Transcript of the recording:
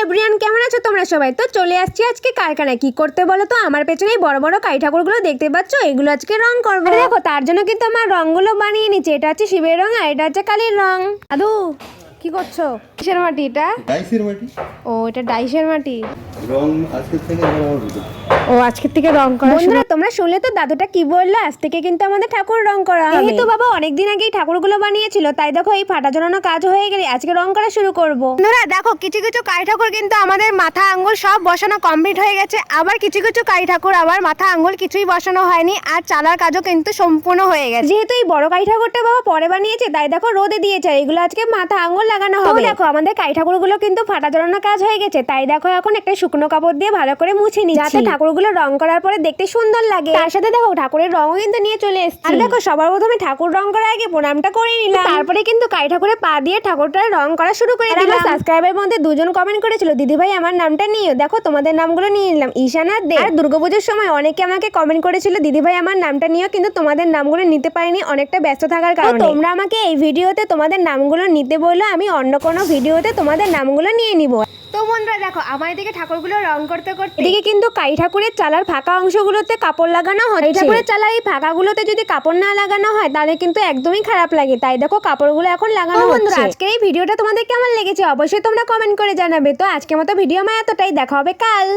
Everyone, কেমন আছো তোমরা সবাই? তো চলে আসছি আজকে কারখানায়। কি করতে বলো তো? আমার পেছনেই বড় বড় কালী ঠাকুরগুলো দেখতে পাচ্ছ, এগুলো আজকে রং করবো। দেখো, তার জন্য কিন্তু আমার রংগুলো বানিয়ে নিচ্ছে। এটা হচ্ছে শিবের রং আর এটা হচ্ছে কালীর রং। দাদু কি করছো? কিসের মাটি এটা? ডাইসের মাটি। ও, এটা ডাইসের মাটি। রং আজকের থেকে আমার বুঝো। ও, আজকের থেকে রং করা। বন্ধুরা, তোমরা শুনলে তো দাদুটা কি বললো? আজ থেকে কিন্তু আমাদের ঠাকুর রং করা হবে। এই তো বাবা অনেকদিন আগেই ঠাকুরগুলো বানিয়েছিল, তাই দেখো এই ফাটা ঝোলানো কাজ হয়ে গেলে আজকে রং করা শুরু করব। বন্ধুরা দেখো, কিছু কিছু কালী ঠাকুর কিন্তু আমাদের মাথা আঙ্গুল সব বসানো কমপ্লিট হয়ে গেছে। আবার কিছু কিছু কালী ঠাকুর আবার মাথা আঙ্গুল কিছুই বসানো হয়নি, আর চালার কাজও কিন্তু সম্পূর্ণ হয়ে গেছে। যেহেতু এই বড় কালী ঠাকুরটা বাবা পরে বানিয়েছে, তাই দেখো রোদে দিয়েছে। এগুলো আজকে মাথা আঙ্গুল লাগানো হবে। দেখো আমাদের কালী ঠাকুরগুলো কিন্তু ফাটা ঝোলানো কাজ হয়ে গেছে, তাই দেখো এখন একটা শুকনো কাপড় দিয়ে ভালো করে মুছে নিচ্ছি, যাতে ঠাকুরগুলো রং করার পরে দেখতে সুন্দর লাগে। তার সাথে দেখো ঠাকুরের রঙও কিন্তু নিয়ে চলে এসেছি। আর দেখো সবার প্রথমে ঠাকুর রং করার আগে প্রণামটা করে নিলাম, তারপরে কিন্তু কালী ঠাকুরের পা দিয়ে ঠাকুরটার রং করা শুরু করে দিলাম। সাবস্ক্রাইবের মধ্যে দুজন কমেন্ট করেছিল, দিদি ভাই আমার নামটা নিও। দেখো তোমাদের নামগুলো নিয়ে নিলাম, ঈশান আর দে। আর দুর্গাপুজোর সময় অনেকে আমাকে কমেন্ট করেছিল, দিদি ভাই আমার নামটা নিও, কিন্তু তোমাদের নামগুলো নিতে পারিনি অনেকটা ব্যস্ত থাকার কারণে। তোমরা আমাকে এই ভিডিওতে তোমাদের নামগুলো নিতে বললো, আমি অন্য কোনো ভিডিওতে তোমাদের নামগুলো নিয়ে নিব। তো বন্ধুরা দেখো, আমার এদিকে ঠাকুরগুলো রং করতে করতে এদিকে কিন্তু কালী ঠাকুরের চালার ফাঁকা অংশগুলোতে কাপড় লাগানো হয়। এই ঠাকুরের চালার এই ফাঁকাগুলোতে যদি কাপড় না লাগানো হয় তাহলে কিন্তু একদমই খারাপ লাগে, তাই দেখো কাপড়গুলো এখন লাগানো হচ্ছে। বন্ধুরা আজকের এই ভিডিওটা তোমাদের কেমন লেগেছে অবশ্যই তোমরা কমেন্ট করে জানাবে। তো আজকের মতো ভিডিও আমার এতটাই, দেখা হবে কাল।